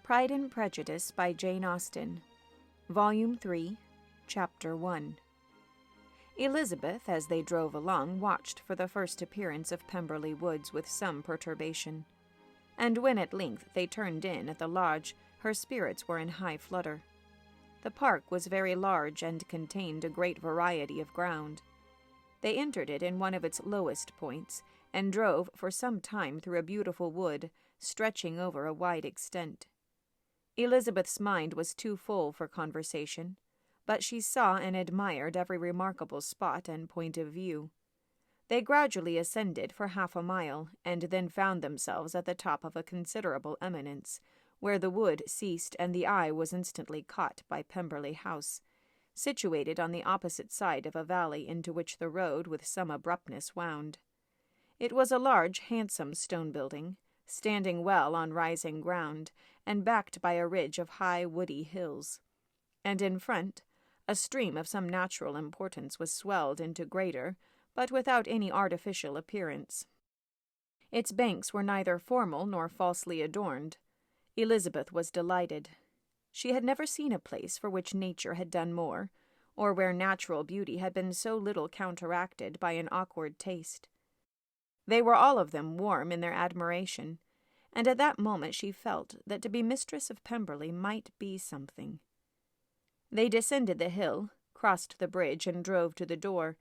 Pride and Prejudice by Jane Austen, Volume 3, Chapter 1. Elizabeth, as they drove along, watched for the first appearance of Pemberley woods with some perturbation, and when at length they turned in at the lodge, her spirits were in high flutter. The park was very large and contained a great variety of ground. They entered it in one of its lowest points, and drove for some time through a beautiful wood, stretching over a wide extent. Elizabeth's mind was too full for conversation, but she saw and admired every remarkable spot and point of view. They gradually ascended for 1/2 mile, and then found themselves at the top of a considerable eminence, where the wood ceased and the eye was instantly caught by Pemberley House, situated on the opposite side of a valley into which the road with some abruptness wound. It was a large, handsome stone building, standing well on rising ground, and backed by a ridge of high woody hills. And in front, a stream of some natural importance was swelled into greater, but without any artificial appearance. Its banks were neither formal nor falsely adorned. Elizabeth was delighted. She had never seen a place for which nature had done more, or where natural beauty had been so little counteracted by an awkward taste. They were all of them warm in their admiration, and at that moment she felt that to be mistress of Pemberley might be something. They descended the hill, crossed the bridge, and drove to the door,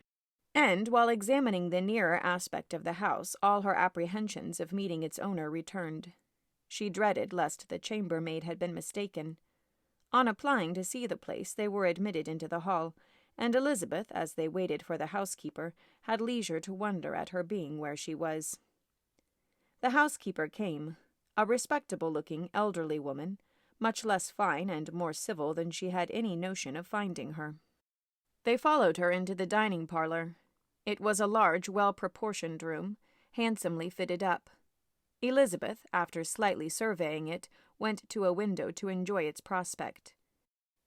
and, while examining the nearer aspect of the house, all her apprehensions of meeting its owner returned. She dreaded lest the chambermaid had been mistaken. On applying to see the place, they were admitted into the hall, and Elizabeth, as they waited for the housekeeper, had leisure to wonder at her being where she was. The housekeeper came, a respectable-looking, elderly woman, much less fine and more civil than she had any notion of finding her. They followed her into the dining parlour. It was a large, well-proportioned room, handsomely fitted up. Elizabeth, after slightly surveying it, went to a window to enjoy its prospect.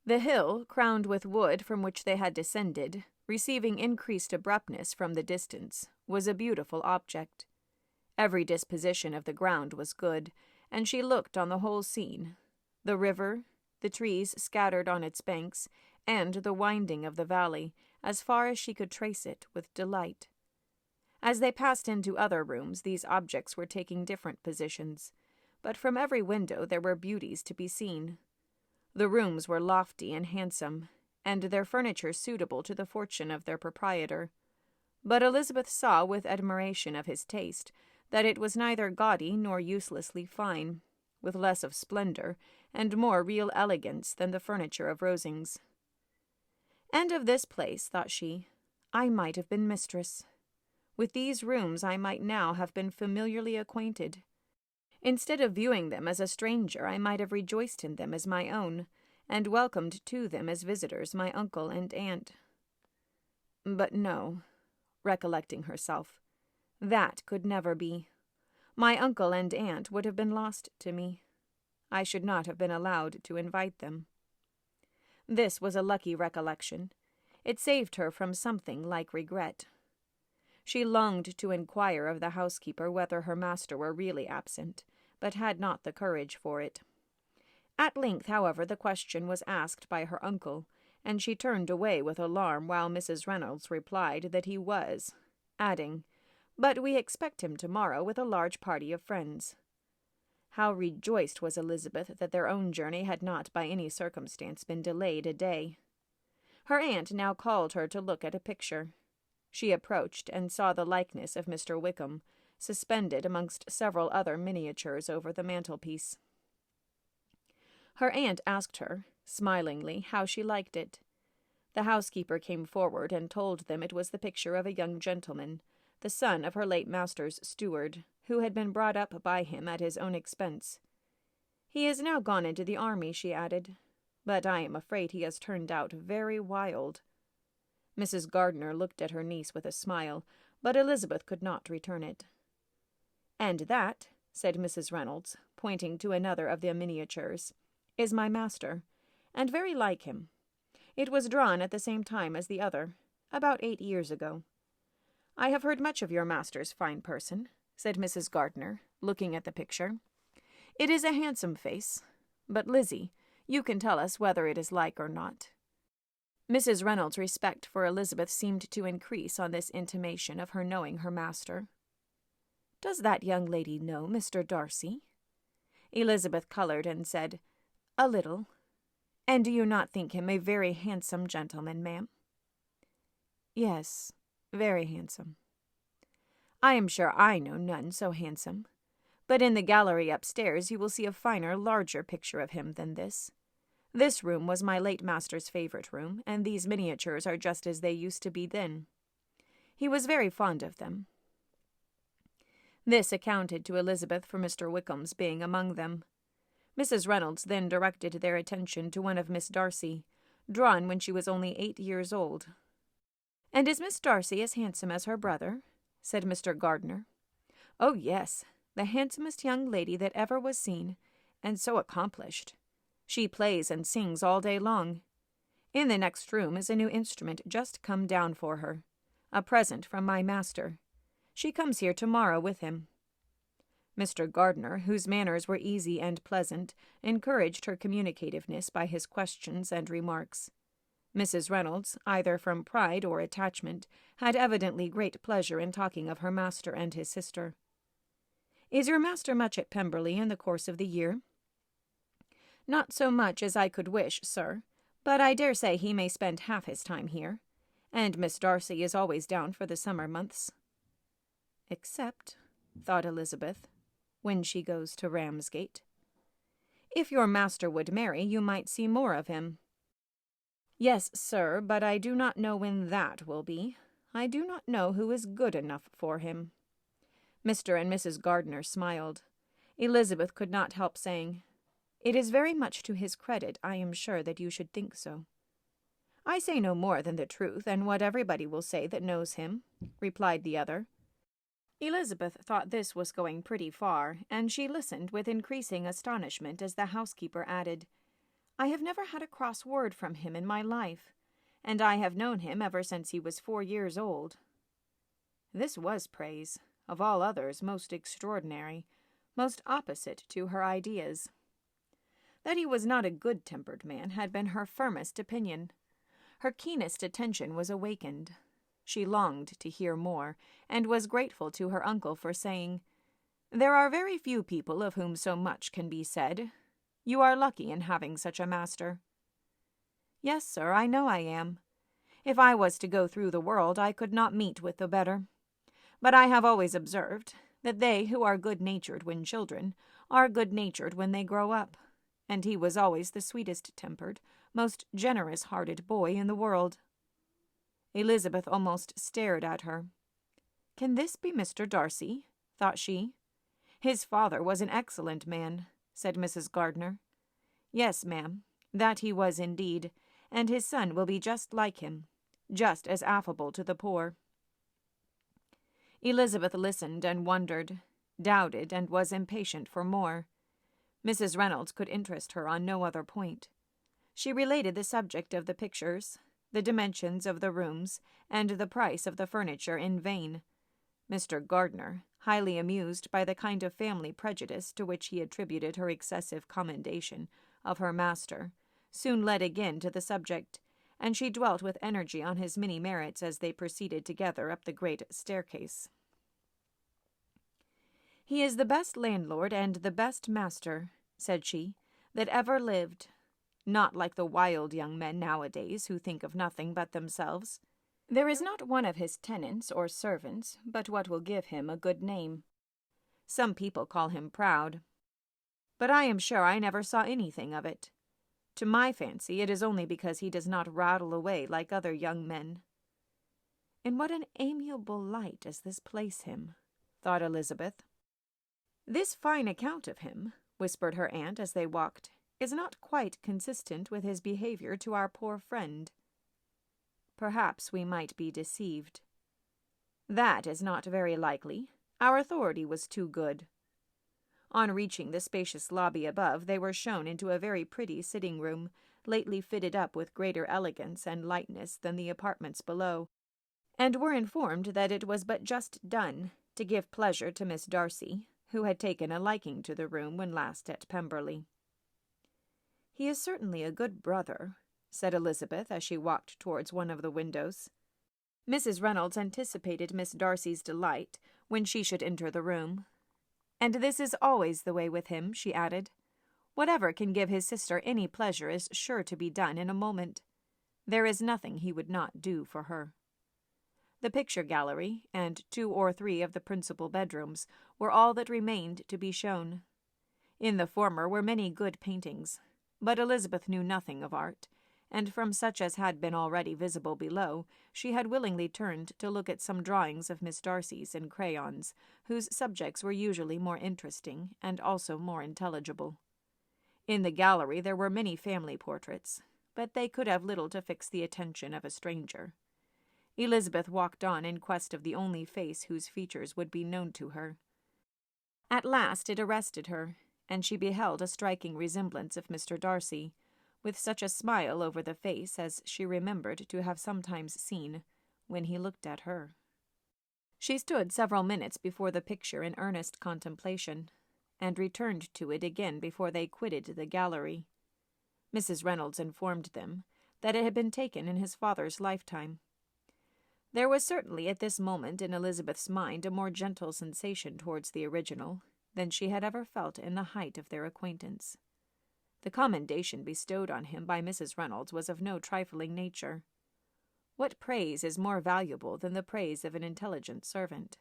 The hill, crowned with wood from which they had descended, receiving increased abruptness from the distance, was a beautiful object. Every disposition of the ground was good, and she looked on the whole scene, the river, the trees scattered on its banks, and the winding of the valley, as far as she could trace it, with delight. As they passed into other rooms, these objects were taking different positions, but from every window there were beauties to be seen. The rooms were lofty and handsome, and their furniture suitable to the fortune of their proprietor. But Elizabeth saw with admiration of his taste that it was neither gaudy nor uselessly fine, with less of splendor and more real elegance than the furniture of Rosings. And of this place, thought she, I might have been mistress. With these rooms I might now have been familiarly acquainted. Instead of viewing them as a stranger, I might have rejoiced in them as my own, and welcomed to them as visitors my uncle and aunt. But no, recollecting herself, that could never be. My uncle and aunt would have been lost to me. I should not have been allowed to invite them. This was a lucky recollection. It saved her from something like regret. She longed to inquire of the housekeeper whether her master were really absent, but had not the courage for it. At length, however, the question was asked by her uncle, and she turned away with alarm while Mrs. Reynolds replied that he was, adding, "But we expect him tomorrow with a large party of friends." How rejoiced was Elizabeth that their own journey had not by any circumstance been delayed a day. Her aunt now called her to look at a picture. She approached and saw the likeness of Mr. Wickham, suspended amongst several other miniatures over the mantelpiece. Her aunt asked her, smilingly, how she liked it. The housekeeper came forward and told them it was the picture of a young gentleman, the son of her late master's steward, who had been brought up by him at his own expense. He is now gone into the army, she added, but I am afraid he has turned out very wild. Mrs. Gardiner looked at her niece with a smile, but Elizabeth could not return it. "And that," said Mrs. Reynolds, pointing to another of the miniatures, "is my master, and very like him. It was drawn at the same time as the other, about 8 years ago. I have heard much of your master's fine person," said Mrs. Gardiner, looking at the picture. "It is a handsome face, But, Lizzie, you can tell us whether it is like or not." Mrs. Reynolds' respect for Elizabeth seemed to increase on this intimation of her knowing her master. "Does that young lady know Mr. Darcy?" Elizabeth colored and said, "A little. And do you not think him a very handsome gentleman, ma'am?" "Yes, very handsome." "I am sure I know none so handsome. But in the gallery upstairs you will see a finer, larger picture of him than this. This room was my late master's favorite room, and these miniatures are just as they used to be then. He was very fond of them." This accounted to Elizabeth for Mr. Wickham's being among them. Mrs. Reynolds then directed their attention to one of Miss Darcy, drawn when she was only 8 years old. "And is Miss Darcy as handsome as her brother?" said Mr. Gardiner. "Oh, yes, the handsomest young lady that ever was seen, and so accomplished. She plays and sings all day long. In the next room is a new instrument just come down for her, a present from my master. She comes here tomorrow with him." Mr. Gardiner, whose manners were easy and pleasant, encouraged her communicativeness by his questions and remarks. Mrs. Reynolds, either from pride or attachment, had evidently great pleasure in talking of her master and his sister. "Is your master much at Pemberley in the course of the year?" "Not so much as I could wish, sir, but I dare say he may spend half his time here, and Miss Darcy is always down for the summer months." "Except," thought Elizabeth, "when she goes to Ramsgate." "If your master would marry, you might see more of him." "Yes, sir, but I do not know when that will be. I do not know who is good enough for him." Mr. and Mrs. Gardiner smiled. Elizabeth could not help saying, "It is very much to his credit, I am sure, that you should think so." "I say no more than the truth, and what everybody will say that knows him," replied the other. Elizabeth thought this was going pretty far, and she listened with increasing astonishment as the housekeeper added, "I have never had a cross word from him in my life, and I have known him ever since he was 4 years old." This was praise, of all others most extraordinary, most opposite to her ideas. That he was not a good-tempered man had been her firmest opinion. Her keenest attention was awakened. She longed to hear more, and was grateful to her uncle for saying, "There are very few people of whom so much can be said. You are lucky in having such a master." "Yes, sir, I know I am. If I was to go through the world, I could not meet with the better. But I have always observed that they who are good-natured when children are good-natured when they grow up, and he was always the sweetest-tempered, most generous-hearted boy in the world." Elizabeth almost stared at her. "Can this be Mr. Darcy?" thought she. "His father was an excellent man," said Mrs. Gardiner. "Yes, ma'am, that he was indeed, and his son will be just like him, just as affable to the poor." Elizabeth listened and wondered, doubted, and was impatient for more. Mrs. Reynolds could interest her on no other point. She related the subject of the pictures, the dimensions of the rooms, and the price of the furniture in vain. Mr. Gardiner, highly amused by the kind of family prejudice to which he attributed her excessive commendation of her master, soon led again to the subject, and she dwelt with energy on his many merits as they proceeded together up the great staircase. "He is the best landlord and the best master," said she, "that ever lived. Not like the wild young men nowadays who think of nothing but themselves. There is not one of his tenants or servants but what will give him a good name. Some people call him proud, but I am sure I never saw anything of it. To my fancy, it is only because he does not rattle away like other young men." "In what an amiable light does this place him," thought Elizabeth. "This fine account of him," whispered her aunt as they walked, "is not quite consistent with his behavior to our poor friend. Perhaps we might be deceived. That is not very likely. Our authority was too good." On reaching the spacious lobby above, they were shown into a very pretty sitting-room, lately fitted up with greater elegance and lightness than the apartments below, and were informed that it was but just done to give pleasure to Miss Darcy, who had taken a liking to the room when last at Pemberley. "He is certainly a good brother," said Elizabeth as she walked towards one of the windows. Mrs. Reynolds anticipated Miss Darcy's delight when she should enter the room. "And this is always the way with him," she added. "Whatever can give his sister any pleasure is sure to be done in a moment. There is nothing he would not do for her." The picture gallery and 2 or 3 of the principal bedrooms were all that remained to be shown. In the former were many good paintings, but Elizabeth knew nothing of art, and from such as had been already visible below, she had willingly turned to look at some drawings of Miss Darcy's in crayons, whose subjects were usually more interesting and also more intelligible. In the gallery there were many family portraits, but they could have little to fix the attention of a stranger. Elizabeth walked on in quest of the only face whose features would be known to her. At last it arrested her, and she beheld a striking resemblance of Mr. Darcy, with such a smile over the face as she remembered to have sometimes seen when he looked at her. She stood several minutes before the picture in earnest contemplation, and returned to it again before they quitted the gallery. Mrs. Reynolds informed them that it had been taken in his father's lifetime. There was certainly at this moment in Elizabeth's mind a more gentle sensation towards the original than she had ever felt in the height of their acquaintance. The commendation bestowed on him by Mrs. Reynolds was of no trifling nature. What praise is more valuable than the praise of an intelligent servant?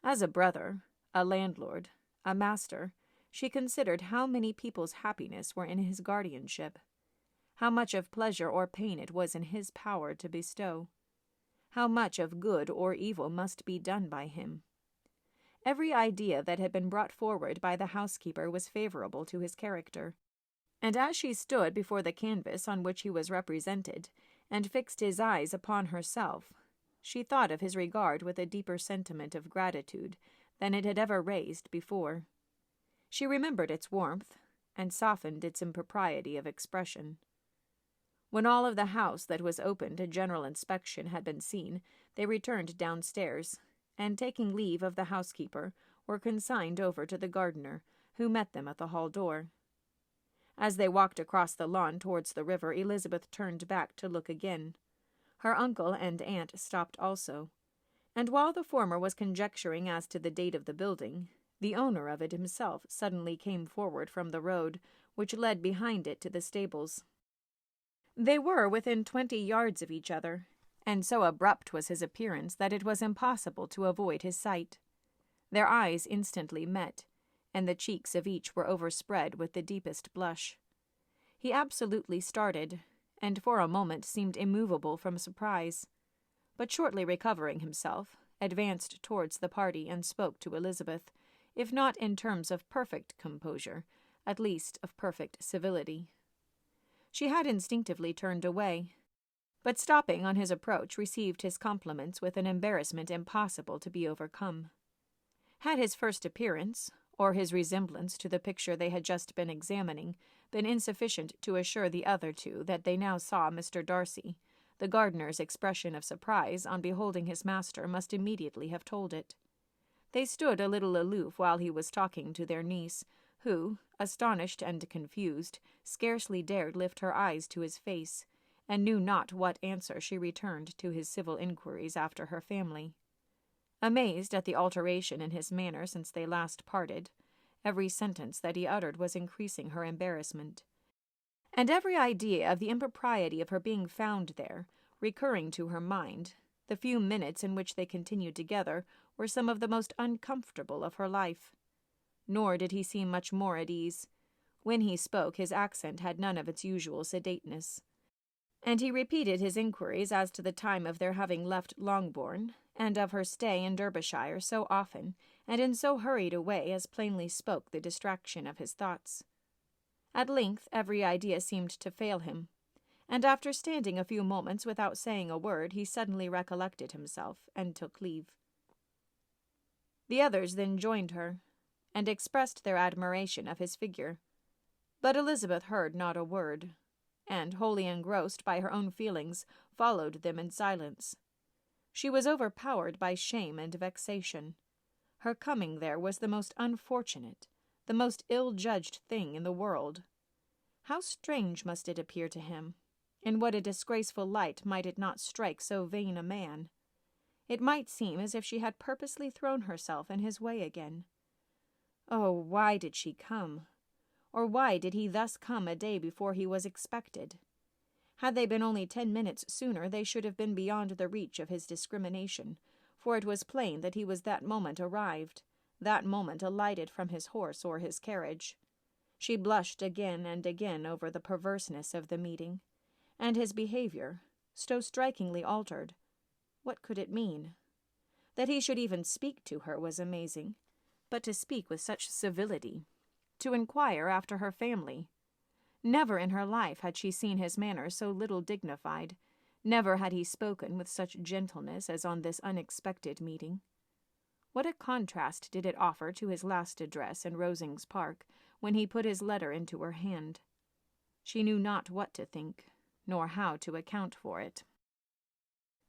As a brother, a landlord, a master, she considered how many people's happiness were in his guardianship, how much of pleasure or pain it was in his power to bestow, how much of good or evil must be done by him. Every idea that had been brought forward by the housekeeper was favorable to his character, and as she stood before the canvas on which he was represented, and fixed his eyes upon herself, she thought of his regard with a deeper sentiment of gratitude than it had ever raised before. She remembered its warmth, and softened its impropriety of expression. When all of the house that was open to general inspection had been seen, they returned downstairs, and taking leave of the housekeeper, were consigned over to the gardener, who met them at the hall door. As they walked across the lawn towards the river, Elizabeth turned back to look again. Her uncle and aunt stopped also, and while the former was conjecturing as to the date of the building, the owner of it himself suddenly came forward from the road, which led behind it to the stables. They were within 20 yards of each other, and so abrupt was his appearance that it was impossible to avoid his sight. Their eyes instantly met, and the cheeks of each were overspread with the deepest blush. He absolutely started, and for a moment seemed immovable from surprise, but shortly recovering himself, advanced towards the party and spoke to Elizabeth, if not in terms of perfect composure, at least of perfect civility. She had instinctively turned away, but stopping on his approach received his compliments with an embarrassment impossible to be overcome. Had his first appearance, or his resemblance to the picture they had just been examining, been insufficient to assure the other two that they now saw Mr. Darcy, the gardener's expression of surprise on beholding his master must immediately have told it. They stood a little aloof while he was talking to their niece, who, astonished and confused, scarcely dared lift her eyes to his face, and knew not what answer she returned to his civil inquiries after her family. Amazed at the alteration in his manner since they last parted, every sentence that he uttered was increasing her embarrassment, and every idea of the impropriety of her being found there, recurring to her mind, the few minutes in which they continued together were some of the most uncomfortable of her life. Nor did he seem much more at ease. When he spoke, his accent had none of its usual sedateness, and he repeated his inquiries as to the time of their having left Longbourn, and of her stay in Derbyshire so often, and in so hurried a way as plainly spoke the distraction of his thoughts. At length every idea seemed to fail him, and after standing a few moments without saying a word, he suddenly recollected himself, and took leave. The others then joined her, and expressed their admiration of his figure, but Elizabeth heard not a word, and, wholly engrossed by her own feelings, followed them in silence. She was overpowered by shame and vexation. Her coming there was the most unfortunate, the most ill-judged thing in the world. How strange must it appear to him! In what a disgraceful light might it not strike so vain a man! It might seem as if she had purposely thrown herself in his way again. Oh, why did she come? Or why did he thus come a day before he was expected? Had they been only 10 minutes sooner, they should have been beyond the reach of his discrimination, for it was plain that he was that moment arrived, that moment alighted from his horse or his carriage. She blushed again and again over the perverseness of the meeting, and his behavior, so strikingly altered. What could it mean? That he should even speak to her was amazing, but to speak with such civility, to inquire after her family. Never in her life had she seen his manner so little dignified, never had he spoken with such gentleness as on this unexpected meeting. What a contrast did it offer to his last address in Rosings Park, when he put his letter into her hand. She knew not what to think, nor how to account for it.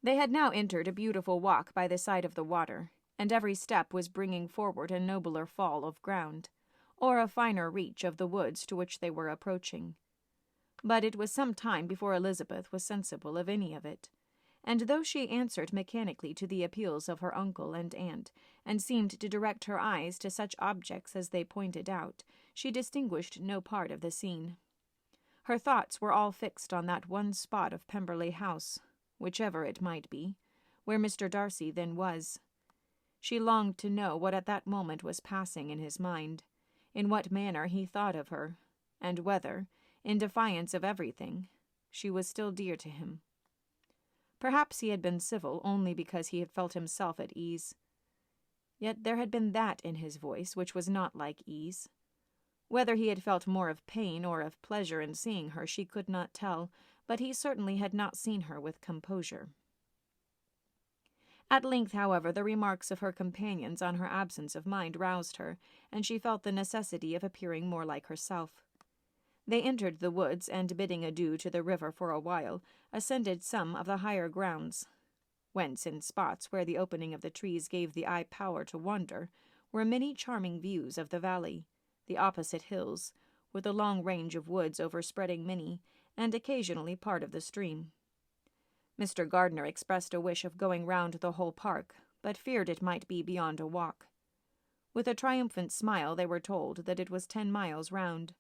They had now entered a beautiful walk by the side of the water, and every step was bringing forward a nobler fall of ground, or a finer reach of the woods to which they were approaching. But it was some time before Elizabeth was sensible of any of it, and though she answered mechanically to the appeals of her uncle and aunt, and seemed to direct her eyes to such objects as they pointed out, she distinguished no part of the scene. Her thoughts were all fixed on that one spot of Pemberley House, whichever it might be, where Mr. Darcy then was. She longed to know what at that moment was passing in his mind, in what manner he thought of her, and whether, in defiance of everything, she was still dear to him. Perhaps he had been civil only because he had felt himself at ease. Yet there had been that in his voice which was not like ease. Whether he had felt more of pain or of pleasure in seeing her she could not tell, but he certainly had not seen her with composure. At length, however, the remarks of her companions on her absence of mind roused her, and she felt the necessity of appearing more like herself. They entered the woods, and bidding adieu to the river for a while, ascended some of the higher grounds, whence, in spots where the opening of the trees gave the eye power to wander, were many charming views of the valley, the opposite hills, with a long range of woods overspreading many, and occasionally part of the stream. Mr. Gardiner expressed a wish of going round the whole park, but feared it might be beyond a walk. With a triumphant smile they were told that it was 10 miles round.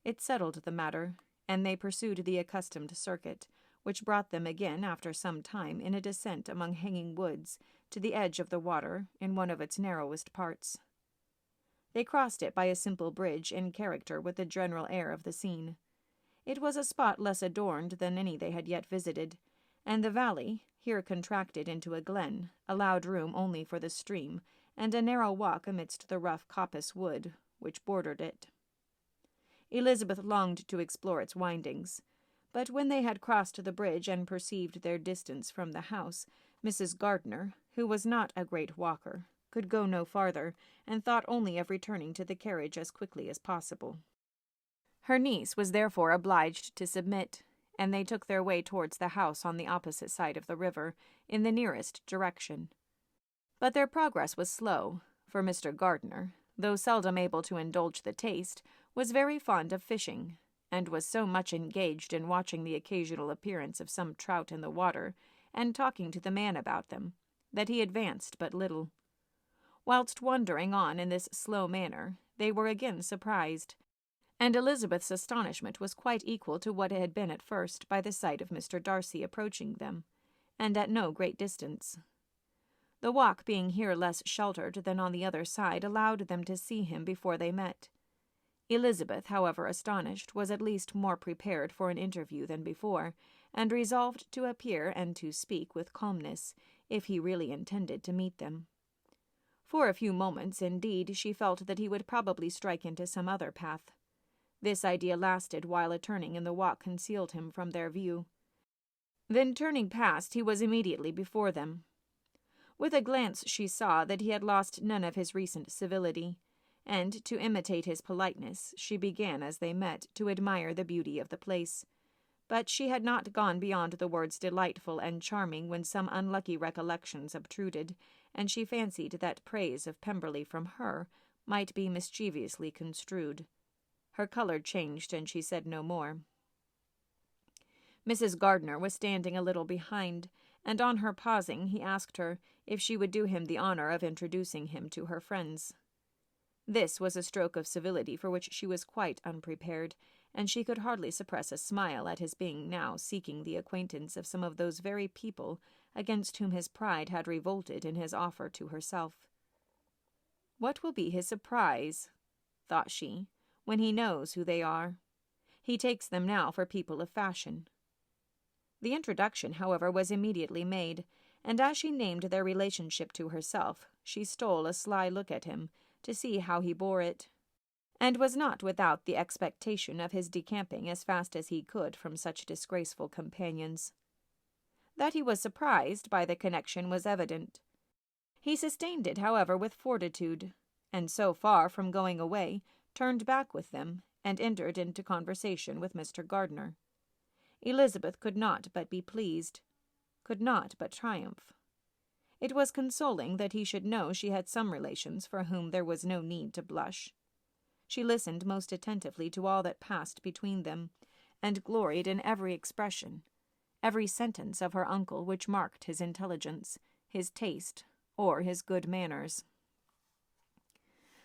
It settled the matter, and they pursued the accustomed circuit, which brought them again, after some time, in a descent among hanging woods, to the edge of the water, in one of its narrowest parts. They crossed it by a simple bridge, in character with the general air of the scene. It was a spot less adorned than any they had yet visited, and the valley, here contracted into a glen, allowed room only for the stream, and a narrow walk amidst the rough coppice wood which bordered it. Elizabeth longed to explore its windings, but when they had crossed the bridge and perceived their distance from the house, Mrs. Gardiner, who was not a great walker, could go no farther, and thought only of returning to the carriage as quickly as possible. Her niece was therefore obliged to submit, and they took their way towards the house on the opposite side of the river, in the nearest direction. But their progress was slow, for Mr. Gardiner, though seldom able to indulge the taste, was very fond of fishing, and was so much engaged in watching the occasional appearance of some trout in the water, and talking to the man about them, that he advanced but little. Whilst wandering on in this slow manner, they were again surprised, and Elizabeth's astonishment was quite equal to what it had been at first by the sight of Mr. Darcy approaching them, and at no great distance. The walk being here less sheltered than on the other side allowed them to see him before they met. Elizabeth, however astonished, was at least more prepared for an interview than before, and resolved to appear and to speak with calmness, if he really intended to meet them. For a few moments, indeed, she felt that he would probably strike into some other path. This idea lasted while a turning in the walk concealed him from their view. Then, turning past, he was immediately before them. With a glance she saw that he had lost none of his recent civility, and, to imitate his politeness, she began, as they met, to admire the beauty of the place. But she had not gone beyond the words delightful and charming when some unlucky recollections obtruded, and she fancied that praise of Pemberley from her might be mischievously construed. Her color changed, and she said no more. Mrs. Gardiner was standing a little behind, and on her pausing he asked her if she would do him the honor of introducing him to her friends. This was a stroke of civility for which she was quite unprepared, and she could hardly suppress a smile at his being now seeking the acquaintance of some of those very people against whom his pride had revolted in his offer to herself. What will be his surprise, thought she, when he knows who they are? He takes them now for people of fashion. The introduction, however, was immediately made, and as she named their relationship to herself, she stole a sly look at him to see how he bore it, and was not without the expectation of his decamping as fast as he could from such disgraceful companions. That he was surprised by the connection was evident. He sustained it, however, with fortitude, and so far from going away, turned back with them, and entered into conversation with Mr. Gardiner. Elizabeth could not but be pleased, could not but triumph. It was consoling that he should know she had some relations for whom there was no need to blush. She listened most attentively to all that passed between them, and gloried in every expression, every sentence of her uncle which marked his intelligence, his taste, or his good manners.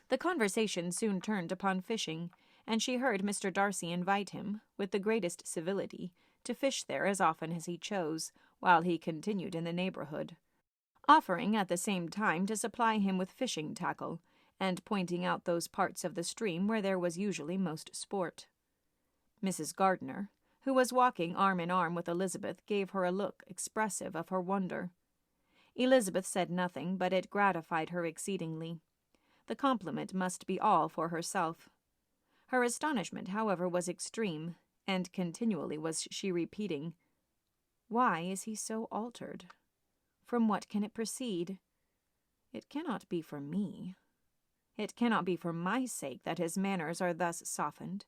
The conversation soon turned upon fishing, and she heard Mr. Darcy invite him, with the greatest civility, to fish there as often as he chose, while he continued in the neighborhood, offering at the same time to supply him with fishing tackle, and pointing out those parts of the stream where there was usually most sport. Mrs. Gardiner, who was walking arm in arm with Elizabeth, gave her a look expressive of her wonder. Elizabeth said nothing, but it gratified her exceedingly. The compliment must be all for herself. Her astonishment, however, was extreme, and continually was she repeating, "Why is he so altered? From what can it proceed? It cannot be for me. It cannot be for my sake that his manners are thus softened.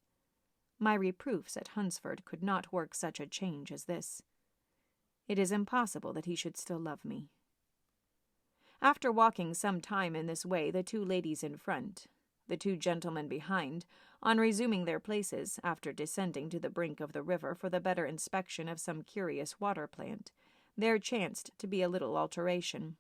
My reproofs at Hunsford could not work such a change as this. It is impossible that he should still love me." After walking some time in this way, the two ladies in front, the two gentlemen behind, on resuming their places, after descending to the brink of the river for the better inspection of some curious water plant, there chanced to be a little alteration.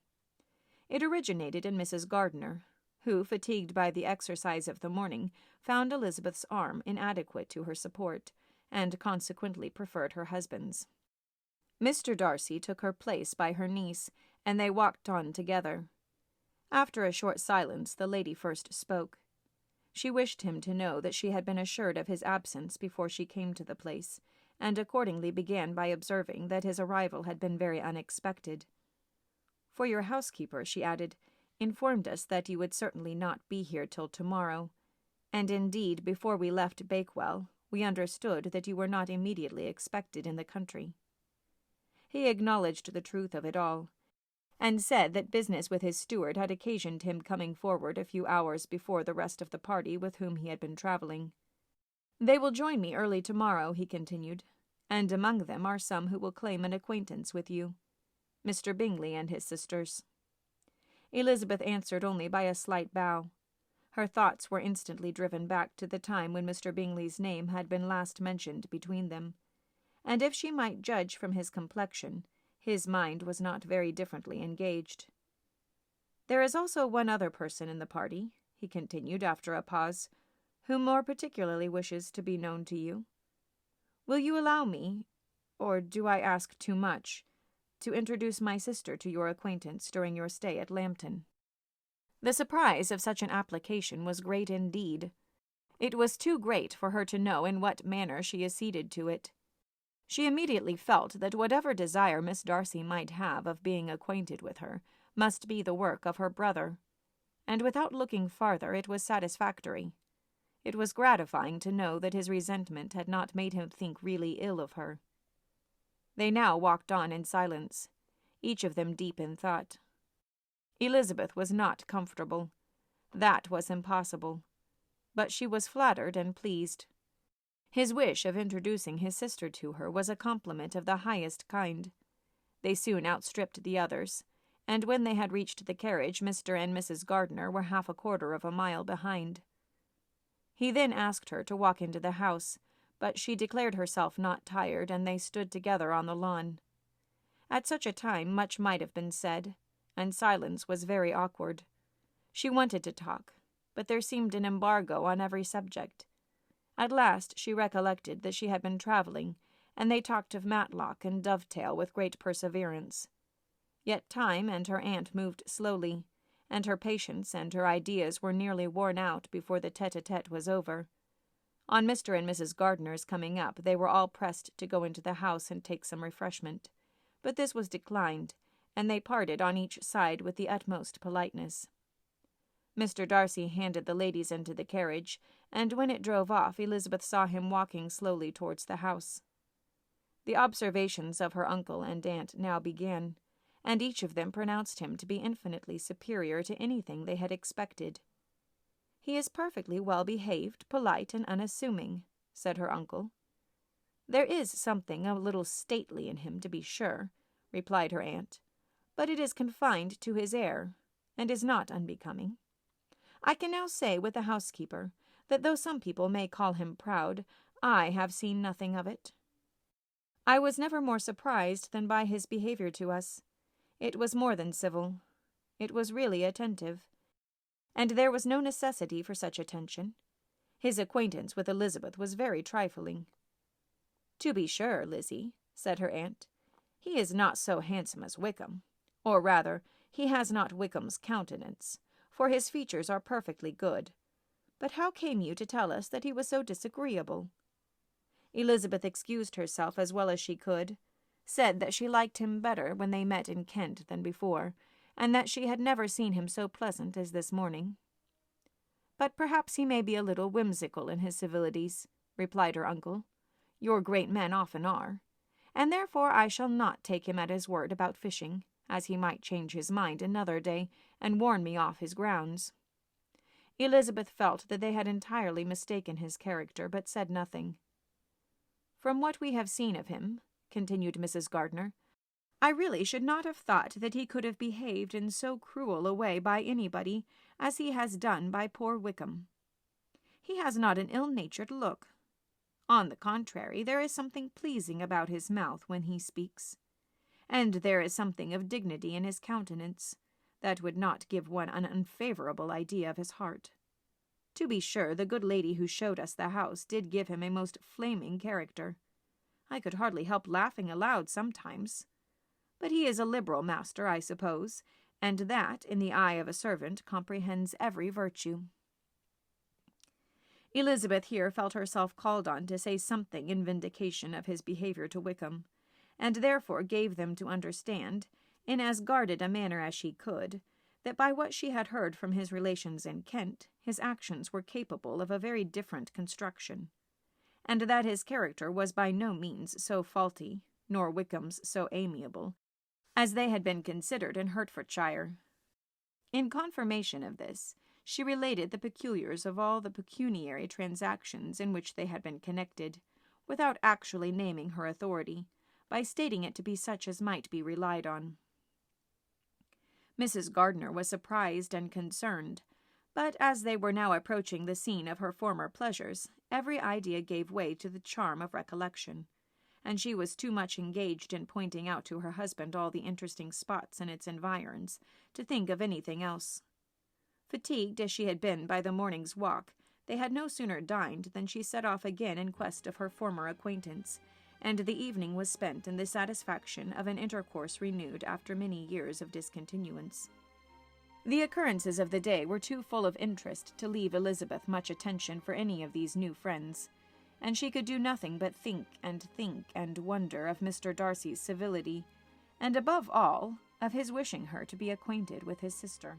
It originated in Mrs. Gardiner, who, fatigued by the exercise of the morning, found Elizabeth's arm inadequate to her support, and consequently preferred her husband's. Mr. Darcy took her place by her niece, and they walked on together. After a short silence, the lady first spoke. She wished him to know that she had been assured of his absence before she came to the place, and accordingly began by observing that his arrival had been very unexpected. "For your housekeeper," she added, "informed us that you would certainly not be here till tomorrow, and indeed, before we left Bakewell, we understood that you were not immediately expected in the country." He acknowledged the truth of it all, and said that business with his steward had occasioned him coming forward a few hours before the rest of the party with whom he had been travelling. "They will join me early tomorrow," he continued, "and among them are some who will claim an acquaintance with you, Mr. Bingley and his sisters." Elizabeth answered only by a slight bow. Her thoughts were instantly driven back to the time when Mr. Bingley's name had been last mentioned between them, and if she might judge from his complexion, his mind was not very differently engaged. "There is also one other person in the party," he continued after a pause, "who more particularly wishes to be known to you. Will you allow me, or do I ask too much, to introduce my sister to your acquaintance during your stay at Lambton?" The surprise of such an application was great indeed. It was too great for her to know in what manner she acceded to it. She immediately felt that whatever desire Miss Darcy might have of being acquainted with her must be the work of her brother, and without looking farther it was satisfactory. It was gratifying to know that his resentment had not made him think really ill of her. They now walked on in silence, each of them deep in thought. Elizabeth was not comfortable. That was impossible. But she was flattered and pleased. His wish of introducing his sister to her was a compliment of the highest kind. They soon outstripped the others, and when they had reached the carriage, Mr. and Mrs. Gardiner were half a quarter of a mile behind. He then asked her to walk into the house, but she declared herself not tired, and they stood together on the lawn. At such a time much might have been said, and silence was very awkward. She wanted to talk, but there seemed an embargo on every subject. At last she recollected that she had been travelling, and they talked of Matlock and Dovetail with great perseverance. Yet time and her aunt moved slowly, and her patience and her ideas were nearly worn out before the tete-a-tete was over. On Mr. and Mrs. Gardiners coming up, they were all pressed to go into the house and take some refreshment, but this was declined, and they parted on each side with the utmost politeness. Mr. Darcy handed the ladies into the carriage, and when it drove off, Elizabeth saw him walking slowly towards the house. The observations of her uncle and aunt now began, and each of them pronounced him to be infinitely superior to anything they had expected. "He is perfectly well behaved, polite, and unassuming," said her uncle. "There is something a little stately in him, to be sure," replied her aunt, "but it is confined to his air, and is not unbecoming. I can now say with the housekeeper that though some people may call him proud, I have seen nothing of it. I was never more surprised than by his behavior to us. It was more than civil. It was really attentive. And there was no necessity for such attention. His acquaintance with Elizabeth was very trifling." "To be sure, Lizzie," said her aunt, "he is not so handsome as Wickham. Or rather, he has not Wickham's countenance, for his features are perfectly good. But how came you to tell us that he was so disagreeable?" Elizabeth excused herself as well as she could, said that she liked him better when they met in Kent than before, and that she had never seen him so pleasant as this morning. "But perhaps he may be a little whimsical in his civilities," replied her uncle. "Your great men often are, and therefore I shall not take him at his word about fishing, as he might change his mind another day and warn me off his grounds." Elizabeth felt that they had entirely mistaken his character, but said nothing. "From what we have seen of him," continued Mrs. Gardiner, "I really should not have thought that he could have behaved in so cruel a way by anybody as he has done by poor Wickham. He has not an ill-natured look. On the contrary, there is something pleasing about his mouth when he speaks, and there is something of dignity in his countenance that would not give one an unfavourable idea of his heart. To be sure, the good lady who showed us the house did give him a most flaming character. I could hardly help laughing aloud sometimes. But he is a liberal master, I suppose, and that, in the eye of a servant, comprehends every virtue." Elizabeth here felt herself called on to say something in vindication of his behaviour to Wickham, and therefore gave them to understand, in as guarded a manner as she could, that by what she had heard from his relations in Kent, his actions were capable of a very different construction, and that his character was by no means so faulty, nor Wickham's so amiable, as they had been considered in Hertfordshire. In confirmation of this, she related the peculiars of all the pecuniary transactions in which they had been connected, without actually naming her authority, by stating it to be such as might be relied on. Mrs. Gardiner was surprised and concerned, but as they were now approaching the scene of her former pleasures, every idea gave way to the charm of recollection, and she was too much engaged in pointing out to her husband all the interesting spots in its environs to think of anything else. Fatigued as she had been by the morning's walk, they had no sooner dined than she set off again in quest of her former acquaintance, and the evening was spent in the satisfaction of an intercourse renewed after many years of discontinuance. The occurrences of the day were too full of interest to leave Elizabeth much attention for any of these new friends, and she could do nothing but think and wonder of Mr. Darcy's civility, and above all, of his wishing her to be acquainted with his sister.